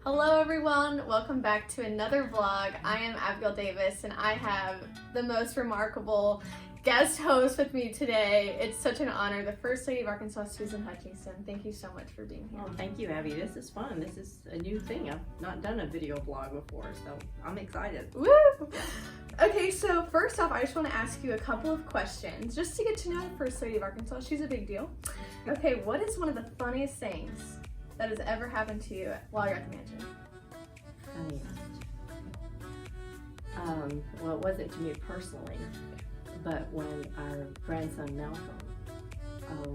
Hello everyone, welcome back to another vlog. I am Abigail Davis and I have the most remarkable guest host with me today. It's such an honor, the First Lady of Arkansas, Susan Hutchinson. Thank you so much for being here. Oh, thank you, Abby. This is fun. This is a new thing. I've not done a video vlog before, so I'm excited. Woo! Okay, so first off, I just want to ask you a couple of questions just to get to know the First Lady of Arkansas. She's a big deal. Okay, what is one of the funniest things that has ever happened to you while you're at the mansion? Funniest. Well, it wasn't to me personally, but when our grandson Malcolm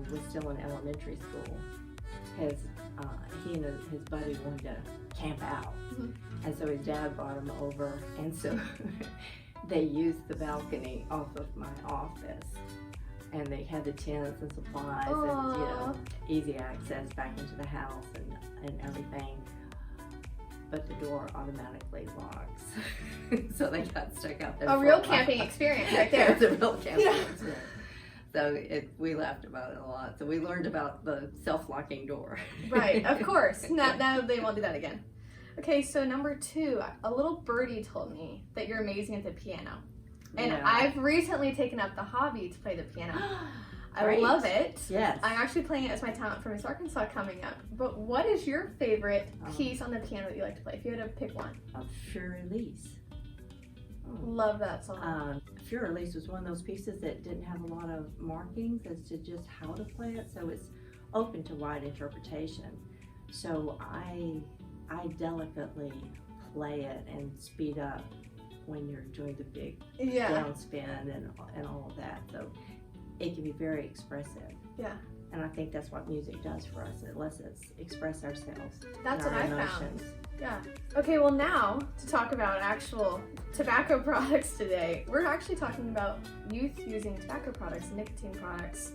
was still in elementary school, he and his buddy wanted to camp out, and so his dad brought him over, and so they used the balcony off of my office. And they had the tents and supplies and easy access back into the house and everything. But the door automatically locks. So they got stuck out there. A real camping experience right there. It's a real camping experience. So we laughed about it a lot. So we learned about the self-locking door. Right, of course. Now they won't do that again. Okay, so number 2, a little birdie told me that you're amazing at the piano. And yeah. I've recently taken up the hobby to play the piano. I love it. Yes. I'm actually playing it as my talent for Miss Arkansas coming up. But what is your favorite piece on the piano that you like to play? If you had to pick one. Fur Elise. Love that song. Fur Elise was one of those pieces that didn't have a lot of markings as to just how to play it, so it's open to wide interpretation. So I delicately play it and speed up when you're doing the big downspin and all of that, so it can be very expressive. Yeah. And I think that's what music does for us. It lets us express ourselves. That's what I found. Yeah. Okay, well now to talk about actual tobacco products today. We're actually talking about youth using tobacco products, nicotine products.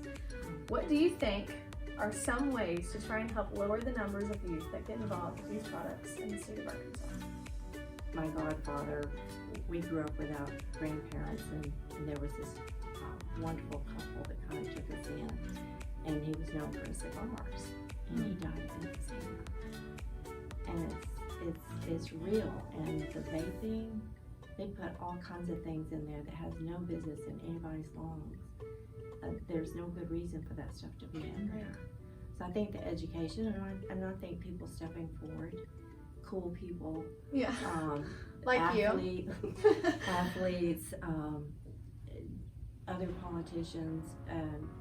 What do you think are some ways to try and help lower the numbers of youth that get involved with these products in the state of Arkansas? My godfather, we grew up without grandparents, and there was this wonderful couple that kind of took us in, and he was known for his cigars, and he died of emphysema. And it's real, and the vaping, they put all kinds of things in there that has no business in anybody's lungs. There's no good reason for that stuff to be in there. So I think the education, and I think people stepping forward, cool people, like athletes, other politicians,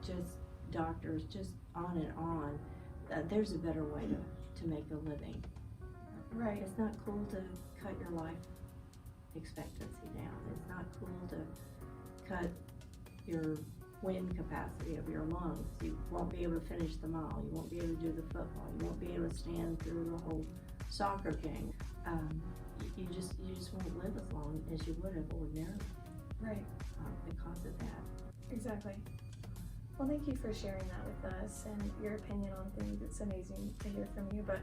just doctors, just on and on. There's a better way to make a living. Right. It's not cool to cut your life expectancy down. It's not cool to cut your wind capacity of your lungs. You won't be able to finish the mile. You won't be able to do the football. You won't be able to stand through the whole soccer game. You just won't live as long as you would have ordinarily. Right. Because of that. Exactly. Well, thank you for sharing that with us and your opinion on things. It's amazing to hear from you. But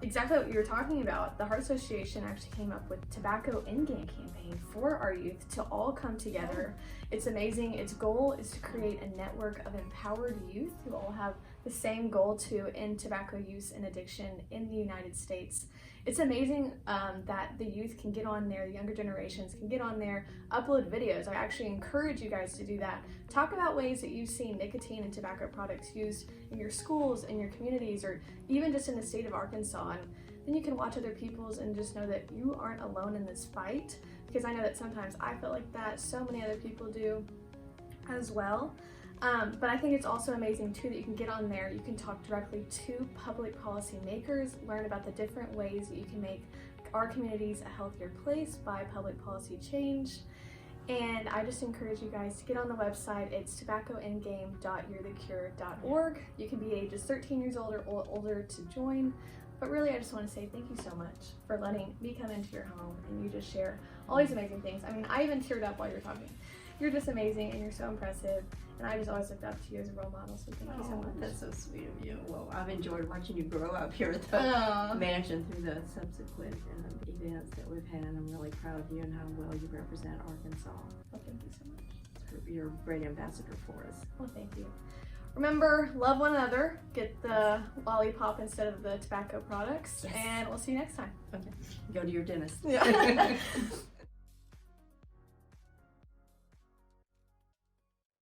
exactly what you were talking about, the Heart Association actually came up with Tobacco In-Game campaign for our youth to all come together. It's amazing. Its goal is to create a network of empowered youth who all have the same goal to end tobacco use and addiction in the United States. It's amazing that the youth can get on there, the younger generations can get on there, upload videos. I actually encourage you guys to do that. Talk about ways that you've seen nicotine and tobacco products used in your schools, in your communities, or even just in the state of Arkansas. And then you can watch other people's and just know that you aren't alone in this fight, because I know that sometimes I feel like that, so many other people do as well. But I think it's also amazing too that you can get on there, you can talk directly to public policy makers, learn about the different ways that you can make our communities a healthier place by public policy change. And I just encourage you guys to get on the website. It's tobaccoendgame.you'rethecure.org. You can be ages 13 years old or older to join. But really, I just want to say thank you so much for letting me come into your home and you just share all these amazing things. I mean, I even teared up while you're talking. You're just amazing and you're so impressive. And I just always looked up to you as a role model, so thank you so much. That's so sweet of you. Well, I've enjoyed watching you grow up here at the mansion through the subsequent events that we've had. I'm really proud of you and how well you represent Arkansas. Well, thank you so much. You're a great ambassador for us. Well, thank you. remember, love one another. Get the lollipop instead of the tobacco products. Yes. And we'll see you next time. Okay. Go to your dentist. Yeah.